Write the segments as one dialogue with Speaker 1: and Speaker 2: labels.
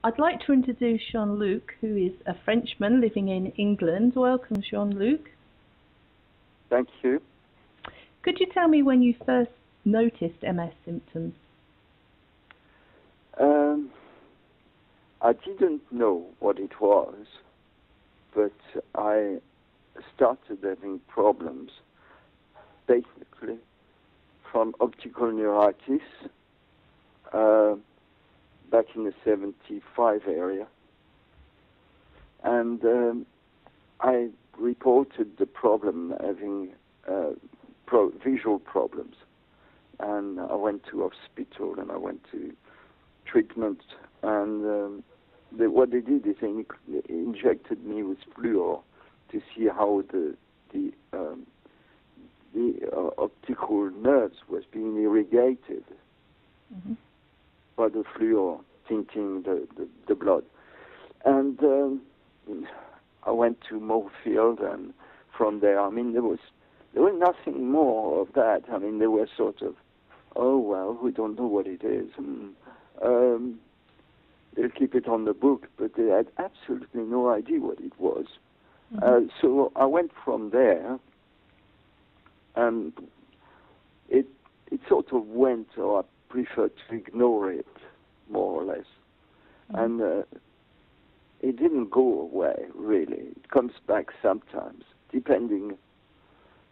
Speaker 1: I'd like to introduce Jean-Luc, who is a Frenchman living in England. Welcome, Jean-Luc.
Speaker 2: Thank you.
Speaker 1: Could you tell me when you first noticed MS symptoms?
Speaker 2: I didn't know what it was, but I started having problems, basically, from optical neuritis back in the 75 area. And I reported the problem having visual problems. And I went to hospital and I went to treatment. And what they did is they injected me with fluor to see how the optical nerves was being irrigated by the fluor tinting the blood. And I went to Moorfield, and from there, I mean, there was nothing more of that. I mean, they were sort of, oh, well, we don't know what it is. And, they'll keep it on the book, but they had absolutely no idea what it was. So I went from there, and it sort of went, or I prefer to ignore it, more or less. And it didn't go away, really. It comes back sometimes, depending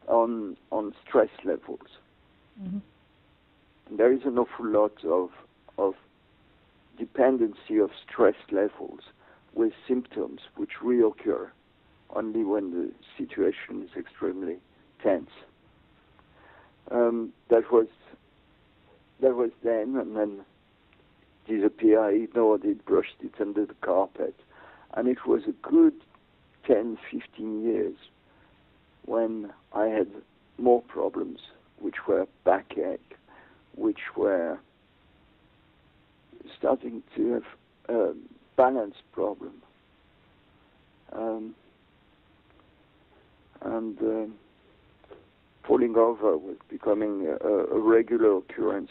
Speaker 2: on stress levels. There is an awful lot of dependency of stress levels with symptoms which reoccur only when the situation is extremely tense. That was then, and then disappeared. I ignored it, brushed it under the carpet, and it was a good 10, 15 years when I had more problems, which were backache, which were starting to have a balance problem. And falling over was becoming a regular occurrence.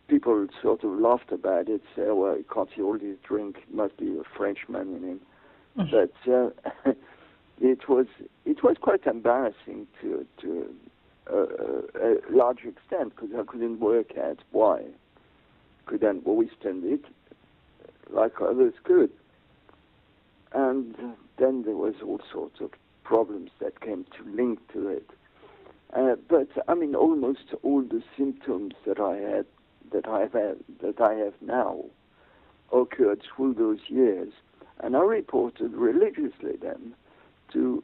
Speaker 2: People sort of laughed about it, say, well, you can't see all this drink, it must be a Frenchman in him. But it was quite embarrassing to a large extent, because I couldn't work out why. Couldn't withstand it like others could. And then there was all sorts of problems that came to link to it. But I mean, almost all the symptoms that I have now occurred through those years, and I reported religiously then to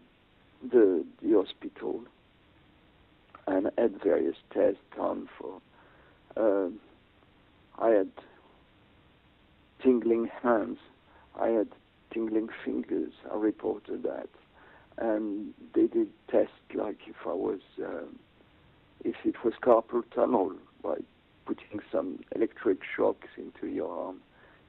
Speaker 2: the hospital and had various tests done for. I had tingling hands. I had tingling fingers. I reported that. And they did tests like if it was carpal tunnel, by putting some electric shocks into your arm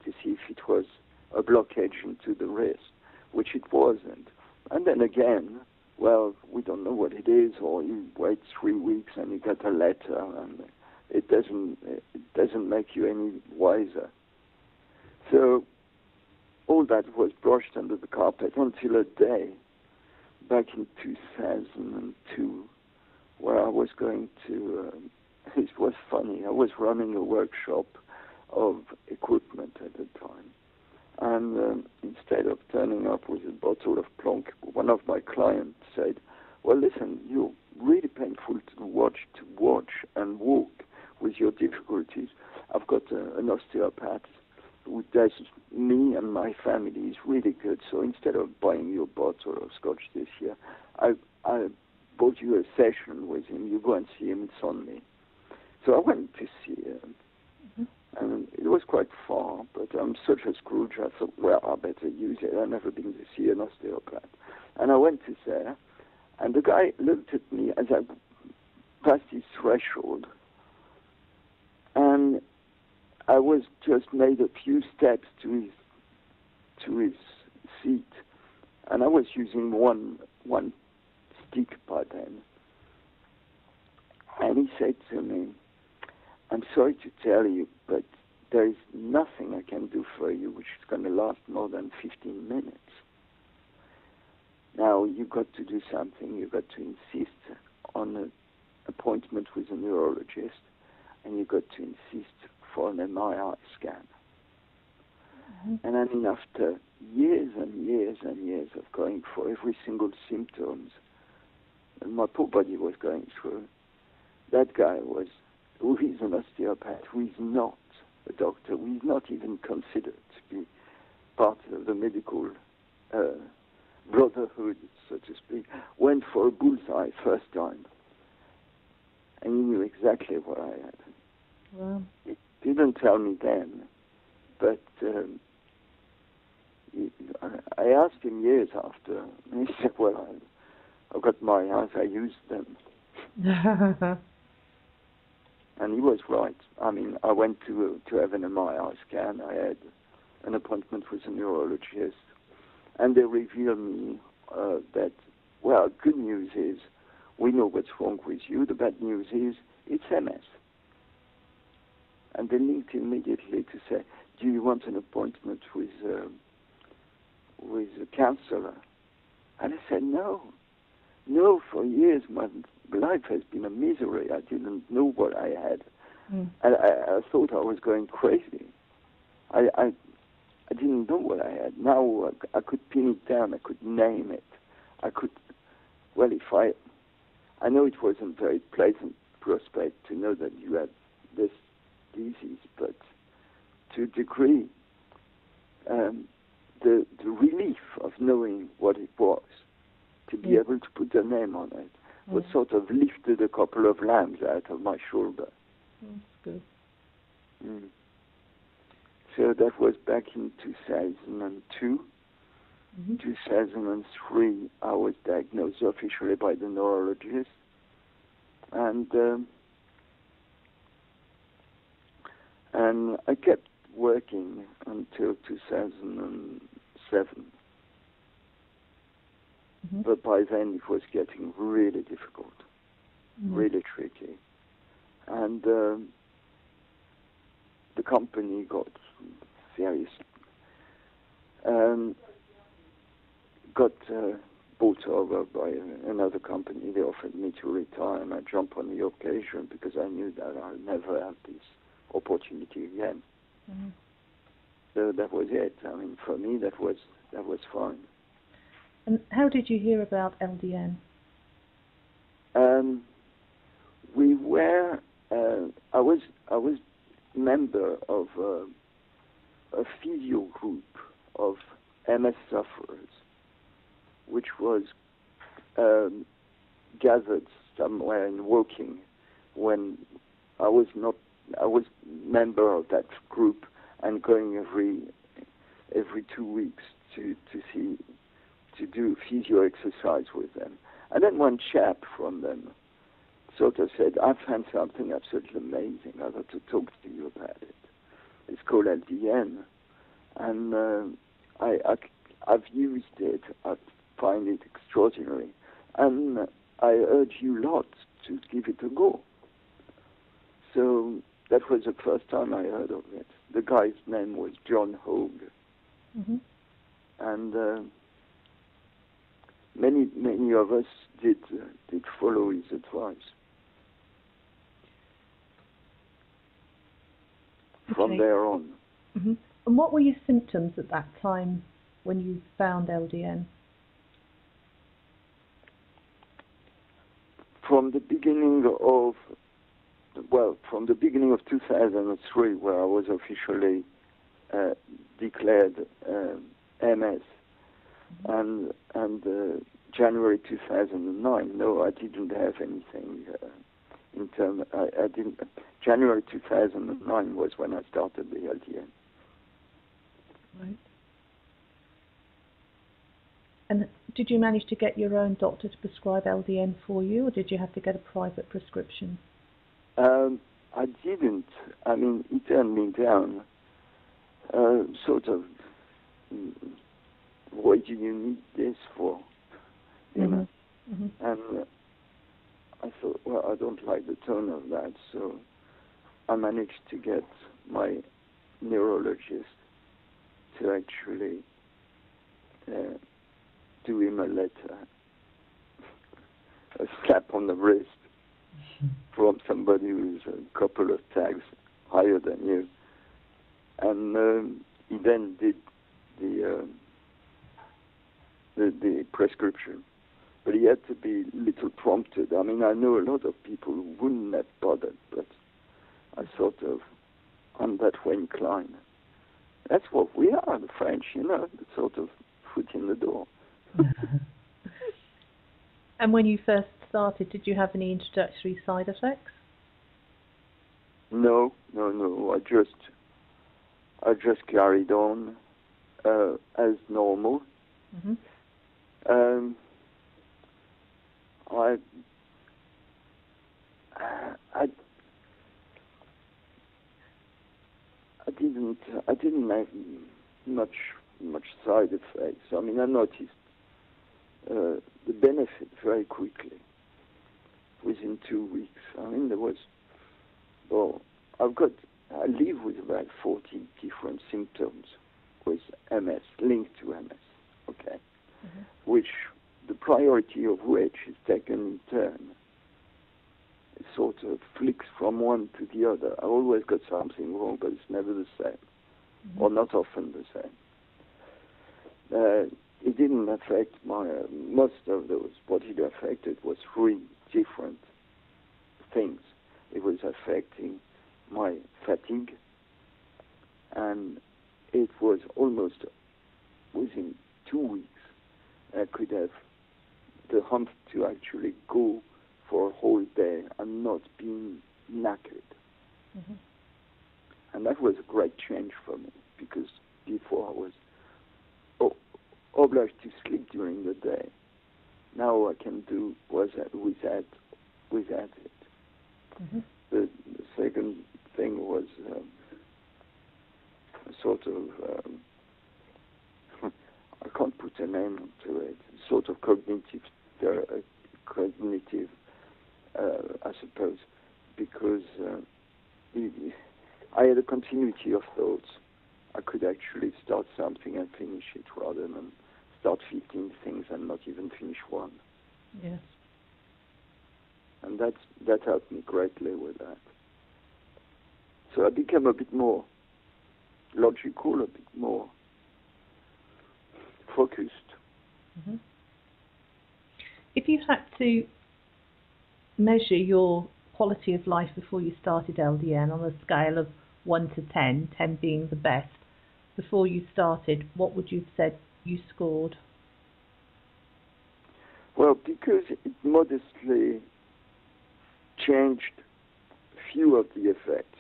Speaker 2: to see if it was a blockage into the wrist, which it wasn't. And then again, well, we don't know what it is, or you wait 3 weeks and you get a letter, and it doesn't make you any wiser. So all that was brushed under the carpet until a day back in 2002, where I was going to, it was funny, I was running a workshop of equipment at the time. And instead of turning up with a bottle of Plonk, one of my clients said, well, listen, you're really painful to watch and walk with your difficulties. I've got an osteopath who does me and my family is really good. So instead of buying you a bottle of scotch this year, I bought you a session with him. You go and see him, it's on me. So I went to see him. And it was quite far, but I'm such a Scrooge, I thought, well, I better use it. I've never been to see an osteopath. And I went to there, and the guy looked at me as I passed his threshold, and I was just made a few steps to his seat, and I was using one stick by then. And he said to me, I'm sorry to tell you, but there is nothing I can do for you which is going to last more than 15 minutes. Now, you've got to do something. You've got to insist on an appointment with a neurologist, and you've got to insist for an MRI scan. And I mean, after years and years and years of going for every single symptoms that my poor body was going through, that guy who is an osteopath, who is not a doctor, who is not even considered to be part of the medical brotherhood, so to speak, went for a bullseye first time. And he knew exactly what I had.
Speaker 1: Wow.
Speaker 2: He didn't tell me then, but I asked him years after, and he said, well, I got my eyes, I used them. And he was right. I mean, I went to have an MRI scan. I had an appointment with a neurologist, and they revealed me that, well, good news is we know what's wrong with you. The bad news is it's MS. And they linked immediately to say, do you want an appointment with a counselor? And I said, no. No, for years my life has been a misery. I didn't know what I had. And I thought I was going crazy. I didn't know what I had. Now I could pin it down. I could name it. I could, well, I know it wasn't a very pleasant prospect to know that you had this disease, but to a degree, the relief of knowing what it was, to be able to put a name on it, was sort of lifted a couple of lambs out of my shoulder.
Speaker 1: That's good.
Speaker 2: So that was back in 2002. 2003, I was diagnosed officially by the neurologist, and I kept working until 2007. But by then it was getting really difficult, really tricky. And the company got serious, got bought over by another company. They offered me to retire, and I jumped on the occasion because I knew that I'll never have this opportunity again. So that was it. I mean, for me, that was fine.
Speaker 1: And how did you hear about LDN?
Speaker 2: We were. I was member of a physio group of MS sufferers, which was gathered somewhere in Woking when I was member of that group and going every 2 weeks to do physio exercise with them. And then one chap from them sort of said, I found something absolutely amazing. I'd like to talk to you about it. It's called LDN. And I've used it. I find it extraordinary. And I urge you lot to give it a go. So that was the first time I heard of it. The guy's name was John Hogue. And many of us did follow his advice. From there on.
Speaker 1: And what were your symptoms at that time when you found LDN?
Speaker 2: From the beginning of 2003, where I was officially declared MS, and January 2009. No, I didn't have anything. I didn't. January 2009 was when I started the LDN.
Speaker 1: Right. And did you manage to get your own doctor to prescribe LDN for you, or did you have to get a private prescription?
Speaker 2: I didn't. I mean, he turned me down. Sort of. Why do you need this for? You know. And I thought, well, I don't like the tone of that, so I managed to get my neurologist to actually do him a letter, a slap on the wrist from somebody who's a couple of tags higher than you. And he then did the prescription. But he had to be a little prompted. I mean, I know a lot of people who wouldn't have bothered, but I sort of, I'm that way inclined. That's what we are, the French, the sort of foot in the door.
Speaker 1: And when you first started, did you have any introductory side effects?
Speaker 2: No. I just carried on as normal.
Speaker 1: Mm-hmm.
Speaker 2: I didn't have much side effects. I mean, I noticed the benefit very quickly within 2 weeks. I mean, I live with about 40 different symptoms with MS, linked to MS, okay? Mm-hmm. Which the priority of which is taken in turn. It sort of flicks from one to the other. I always got something wrong, but it's never the same, mm-hmm. or not often the same. It didn't affect most of those. What it affected was 3 different things. It was affecting my fatigue, and it was almost within 2 weeks I could have the hump to actually go for a whole day and not being knackered. Mm-hmm. And that was a great change for me, because before I was obliged to sleep during the day. Now I can do without it. Mm-hmm. The second thing was a sort of, I can't put a name to it, sort of cognitive, I suppose, because I had a continuity of thoughts. I could actually start something and finish it rather than start 15 things and not even finish one.
Speaker 1: Yes.
Speaker 2: And that helped me greatly with that. So I became a bit more logical, a bit more focused.
Speaker 1: Mm-hmm. If you had to measure your quality of life before you started LDN on a scale of 1 to 10, 10 being the best, before you started, what would you have said you scored?
Speaker 2: Well, because it modestly changed few of the effects.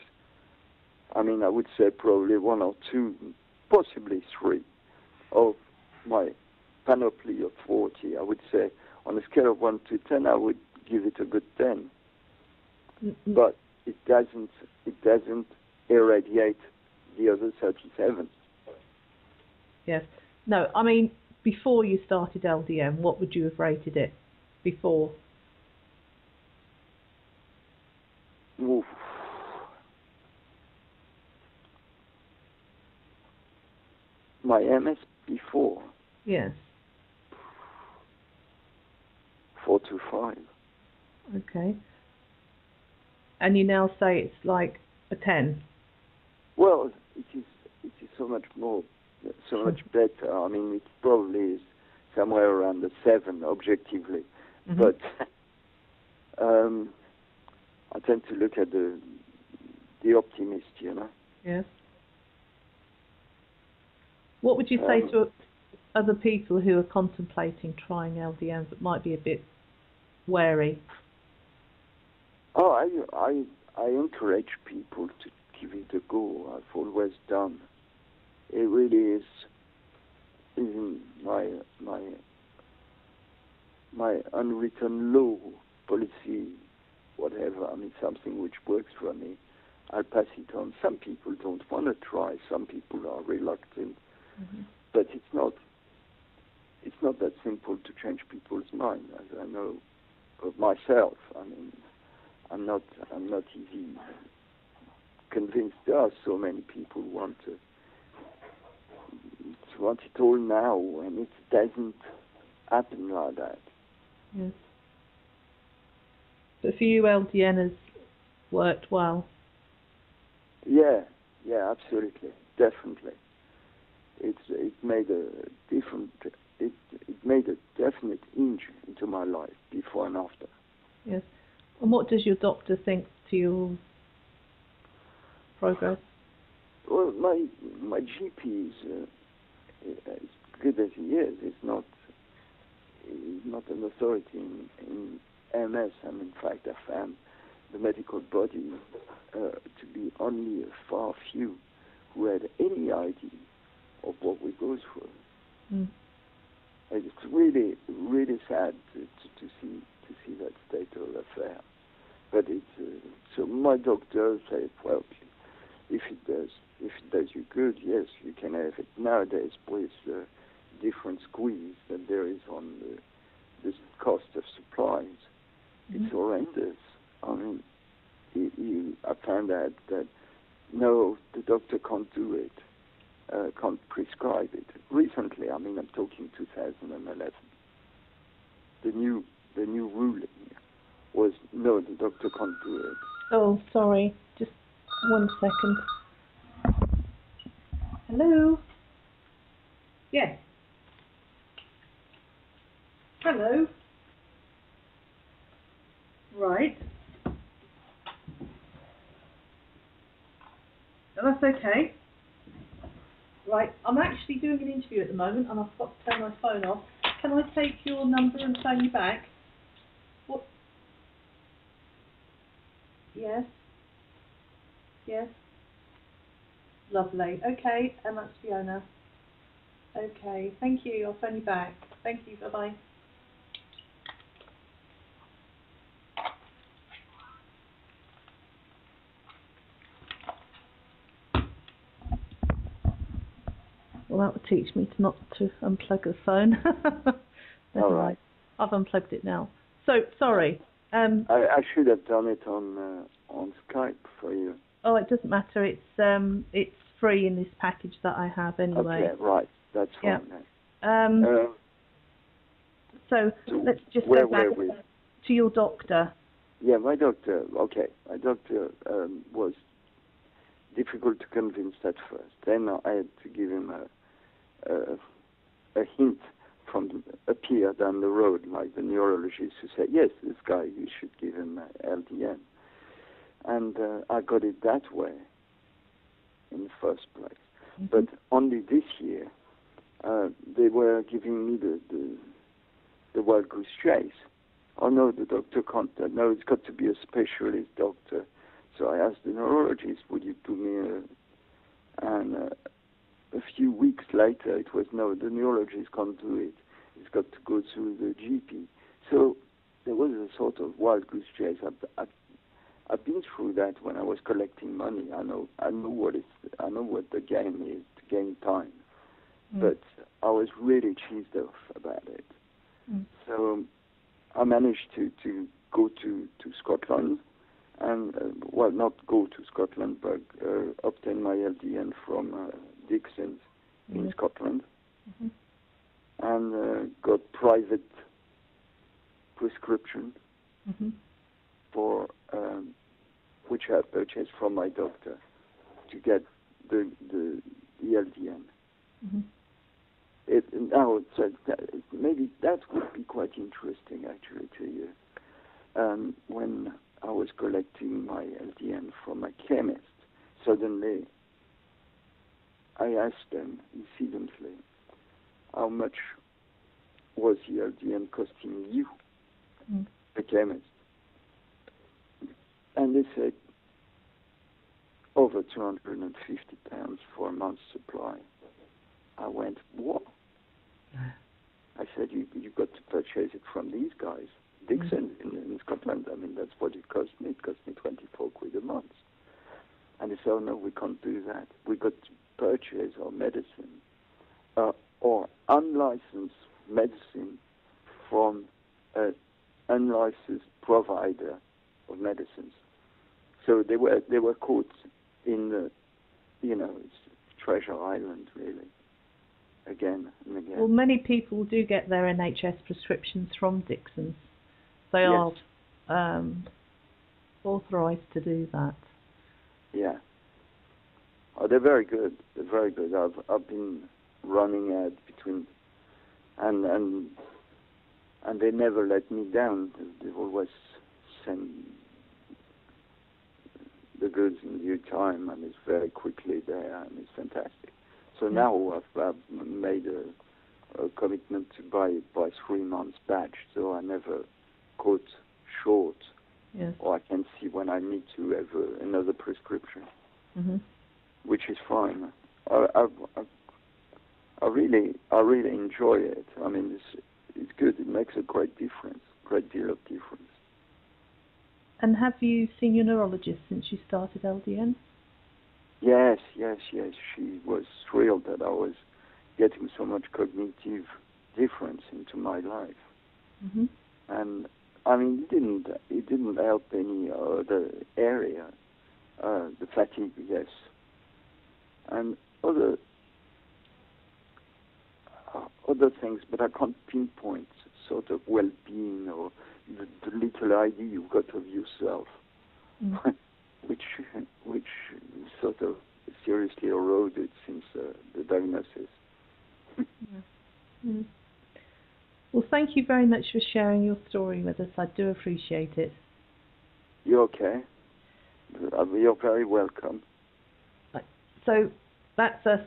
Speaker 2: I mean, I would say probably 1 or 2, possibly 3 of my panoply of 40. I would say on a scale of 1 to 10, I would give it a good 10. Mm-hmm. But it doesn't irradiate the other 37.
Speaker 1: Yes. No, I mean, before you started LDN, what would you have rated it before?
Speaker 2: Oof. My MS before?
Speaker 1: Yes.
Speaker 2: 4 to 5.
Speaker 1: Okay. And you now say it's like a 10?
Speaker 2: Well, it is so much better. I mean, it probably is somewhere around the 7, objectively. Mm-hmm. But I tend to look at the optimist,
Speaker 1: Yes. What would you say to other people who are contemplating trying LDN but might be a bit wary?
Speaker 2: Oh, I encourage people to give it a go. I've always done. It really is my unwritten law, policy, whatever. I mean, something which works for me. I'll pass it on. Some people don't want to try. Some people are reluctant. Mm-hmm. But it's not that simple to change people's mind, as I know of myself. I mean, I'm not easy convinced there are so many people who want it all now, and it doesn't happen like that.
Speaker 1: Yes. But for you, LDN has worked well.
Speaker 2: Yeah, absolutely, definitely. It made a different. It made a definite inch into my life before and after.
Speaker 1: Yes. And what does your doctor think to your progress?
Speaker 2: Well, my GP is as good as he is. He's not an authority in MS, and in fact, I found the medical body to be only a far few who had any idea of what we go through.
Speaker 1: Mm.
Speaker 2: It's really, really sad to see that state of affair. But so my doctor said, well, if it does you good, yes, you can have it. Nowadays, with different squeeze that there is on the cost of supplies, it's horrendous. I mean, I found out that no, the doctor can't do it, can't prescribe it. Recently, I mean, I'm talking 2011. The new ruling was no, the doctor can't do it.
Speaker 1: Oh, sorry. Just 1 second. Hello? Yes. Hello? Right. No, that's okay. Right, I'm actually doing an interview at the moment and I've got to turn my phone off. Can I take your number and phone you back? What? Yes. Yes. Lovely. Okay, and that's Fiona. Okay, thank you. I'll phone you back. Thank you. Bye-bye. Well, that would teach me to not to unplug the phone. Never mind. I've unplugged it now. So, sorry.
Speaker 2: I should have done it on Skype for you.
Speaker 1: Oh, it doesn't matter. It's free in this package that I have anyway.
Speaker 2: Okay, right. That's fine.
Speaker 1: Yeah. So let's just go back to your doctor.
Speaker 2: Yeah, my doctor. Okay, my doctor was difficult to convince at first. Then I had to give him a hint from up here down the road, like the neurologist who said, yes, this guy, you should give him LDN. And I got it that way in the first place. Mm-hmm. But only this year, they were giving me the wild goose chase. Oh no, the doctor can't. No, it's got to be a specialist doctor. So I asked the neurologist, would you do me and a few weeks later, it was, no, the neurologist can't do it. It's got to go through the GP. So there was a sort of wild goose chase. I've been through that when I was collecting money. I know what the game is to gain time. Mm. But I was really cheesed off about it. Mm. So I managed to go to Scotland and, well, not go to Scotland, but obtain my LDN from Dixon's in Scotland. Mm-hmm. And got private prescription for which I purchased from my doctor to get the LDN. Mm-hmm. Maybe that would be quite interesting actually to you. When I was collecting my LDN from a chemist, suddenly I asked them incidentally, how much was the LDN costing you, the chemist? And they said, over £250 for a month's supply. I went, what? I said, you got to purchase it from these guys. Dixon in Scotland, I mean, that's what it cost me. It cost me 24 quid a month. And they said, oh no, we can't do that. We got to purchase our medicine or unlicensed medicine from an unlicensed provider of medicines. So they were caught in the, it's Treasure Island, really, again and again.
Speaker 1: Well, many people do get their NHS prescriptions from Dixon's. They
Speaker 2: Yes.
Speaker 1: are authorised to do that.
Speaker 2: Yeah. Oh, they're very good. They're very good. I've been running ads between, and they never let me down. They always send the goods in due time, and it's very quickly there, and it's fantastic. So now I've made a commitment to buy 3 months batch, so I never quote short,
Speaker 1: Yes.
Speaker 2: or I can see when I need to have another prescription, which is fine. I really enjoy it. I mean, it's good. It makes a great deal of difference.
Speaker 1: And have you seen your neurologist since you started LDN?
Speaker 2: Yes. She was thrilled that I was getting so much cognitive difference into my life. And I mean, it didn't help any other area. The fatigue, yes, and other things, but I can't pinpoint sort of well-being or the little idea you've got of yourself, which sort of seriously eroded since the diagnosis.
Speaker 1: Well, thank you very much for sharing your story with us. I do appreciate it.
Speaker 2: You're okay. You're very welcome.
Speaker 1: So that's us